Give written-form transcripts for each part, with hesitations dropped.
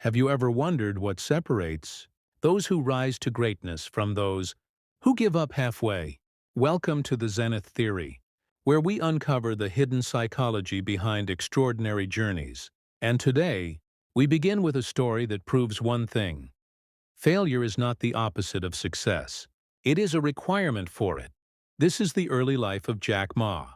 Have you ever wondered what separates those who rise to greatness from those who give up halfway? Welcome to the Zenith Theory, where we uncover the hidden psychology behind extraordinary journeys. And today, we begin with a story that proves one thing. Failure is not the opposite of success. It is a requirement for it. This is the early life of Jack Ma,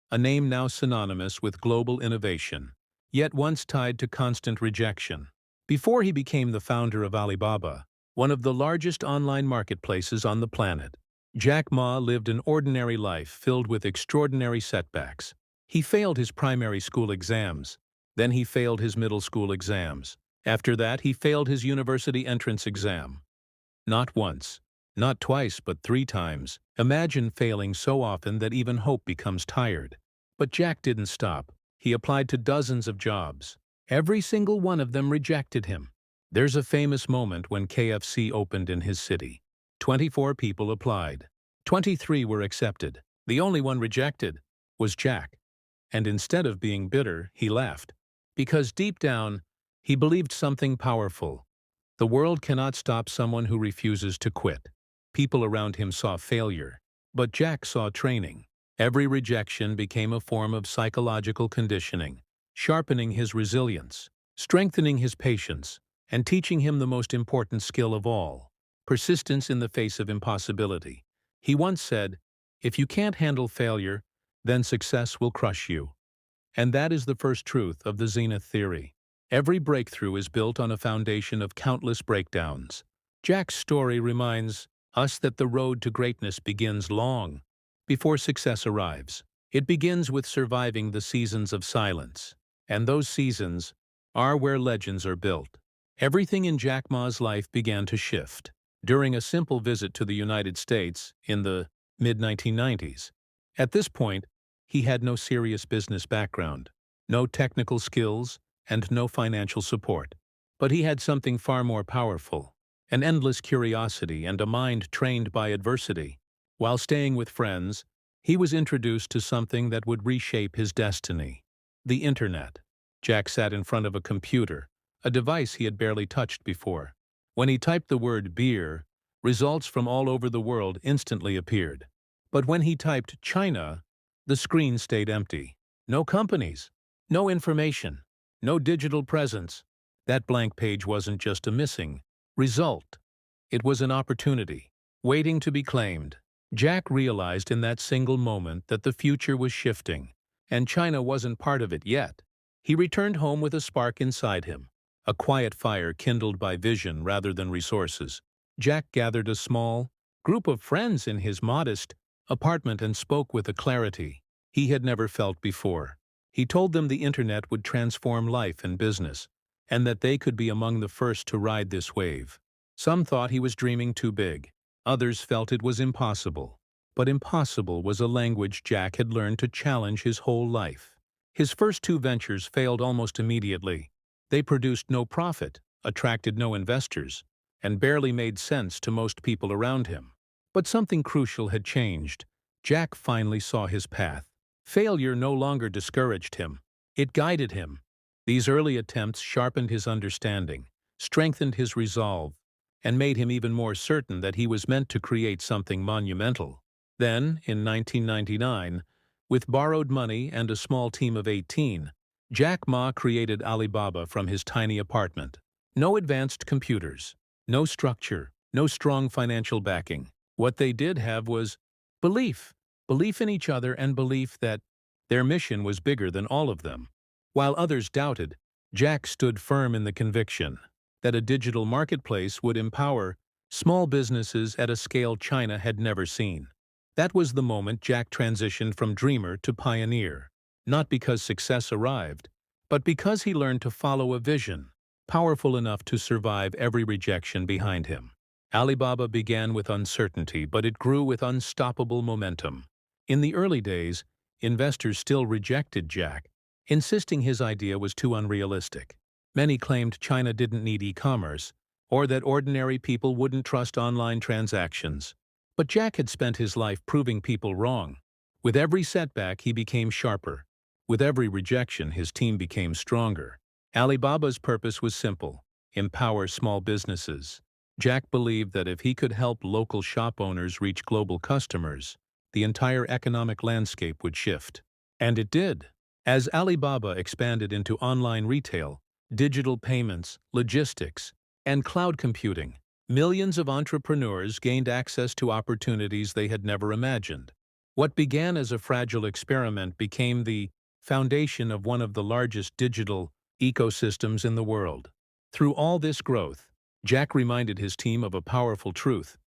a name now synonymous with global innovation, yet once tied to constant rejection. Before he became the founder of Alibaba, one of the largest online marketplaces on the planet, Jack Ma lived an ordinary life filled with extraordinary setbacks. He failed his primary school exams. Then he failed his middle school exams. After that, he failed his university entrance exam. Not once, not twice, but 3 times. Imagine failing so often that even hope becomes tired. But Jack didn't stop. He applied to dozens of jobs. Every single one of them rejected him. There's a famous moment when KFC opened in his city. 24 people applied. 23 were accepted. The only one rejected was Jack. And instead of being bitter, he laughed. Because deep down, he believed something powerful. The world cannot stop someone who refuses to quit. People around him saw failure, but Jack saw training. Every rejection became a form of psychological conditioning, sharpening his resilience, strengthening his patience, and teaching him the most important skill of all, persistence in the face of impossibility. He once said, "If you can't handle failure, then success will crush you." And that is the first truth of the Zenith Theory. Every breakthrough is built on a foundation of countless breakdowns. Jack's story reminds us that the road to greatness begins long before success arrives. It begins with surviving the seasons of silence. And those seasons are where legends are built. Everything in Jack Ma's life began to shift during a simple visit to the United States in the mid-1990s. At this point, he had no serious business background, no technical skills, and no financial support. But he had something far more powerful, an endless curiosity and a mind trained by adversity. While staying with friends, he was introduced to something that would reshape his destiny: the Internet. Jack sat in front of a computer, a device he had barely touched before. When he typed the word beer, results from all over the world instantly appeared. But when he typed China, the screen stayed empty. No companies, no information, no digital presence. That blank page wasn't just a missing result. It was an opportunity, waiting to be claimed. Jack realized in that single moment that the future was shifting, and China wasn't part of it yet. He returned home with a spark inside him, a quiet fire kindled by vision rather than resources. Jack gathered a small group of friends in his modest apartment and spoke with a clarity he had never felt before. He told them the Internet would transform life and business, and that they could be among the first to ride this wave. Some thought he was dreaming too big. Others felt it was impossible. But impossible was a language Jack had learned to challenge his whole life. His first 2 ventures failed almost immediately. They produced no profit, attracted no investors, and barely made sense to most people around him. But something crucial had changed. Jack finally saw his path. Failure no longer discouraged him. It guided him. These early attempts sharpened his understanding, strengthened his resolve, and made him even more certain that he was meant to create something monumental. Then, in 1999, with borrowed money and a small team of 18, Jack Ma created Alibaba from his tiny apartment. No advanced computers, no structure, no strong financial backing. What they did have was belief. Belief in each other and belief that their mission was bigger than all of them. While others doubted, Jack stood firm in the conviction that a digital marketplace would empower small businesses at a scale China had never seen. That was the moment Jack transitioned from dreamer to pioneer, not because success arrived, but because he learned to follow a vision, powerful enough to survive every rejection behind him. Alibaba began with uncertainty, but it grew with unstoppable momentum. In the early days, investors still rejected Jack, insisting his idea was too unrealistic. Many claimed China didn't need e-commerce, or that ordinary people wouldn't trust online transactions. But Jack had spent his life proving people wrong. With every setback, he became sharper. With every rejection, his team became stronger. Alibaba's purpose was simple: empower small businesses. Jack believed that if he could help local shop owners reach global customers, the entire economic landscape would shift. And it did. As Alibaba expanded into online retail, digital payments, logistics, and cloud computing, millions of entrepreneurs gained access to opportunities they had never imagined. What began as a fragile experiment became the foundation of one of the largest digital ecosystems in the world. Through all this growth, Jack reminded his team of a powerful truth.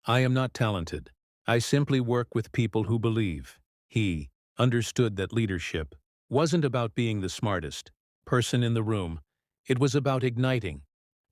I am not talented. I simply work with people who believe. He understood that leadership wasn't about being the smartest person in the room. It was about igniting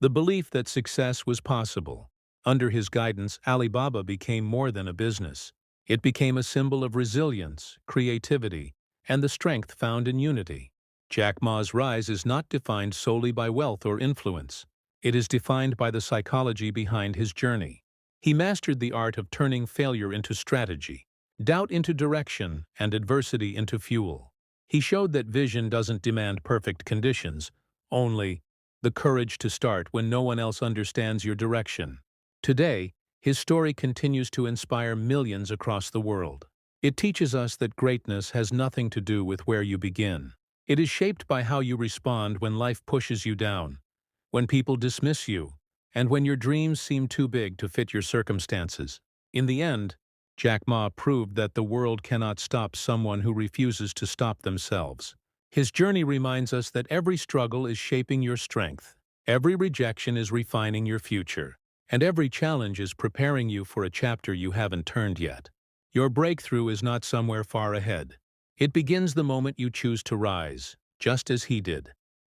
the belief that success was possible. Under his guidance, Alibaba became more than a business. It became a symbol of resilience, creativity, and the strength found in unity. Jack Ma's rise is not defined solely by wealth or influence. It is defined by the psychology behind his journey. He mastered the art of turning failure into strategy, doubt into direction, and adversity into fuel. He showed that vision doesn't demand perfect conditions, only the courage to start when no one else understands your direction. Today, his story continues to inspire millions across the world. It teaches us that greatness has nothing to do with where you begin. It is shaped by how you respond when life pushes you down, when people dismiss you, and when your dreams seem too big to fit your circumstances. In the end, Jack Ma proved that the world cannot stop someone who refuses to stop themselves. His journey reminds us that every struggle is shaping your strength, every rejection is refining your future, and every challenge is preparing you for a chapter you haven't turned yet. Your breakthrough is not somewhere far ahead. It begins the moment you choose to rise, just as he did.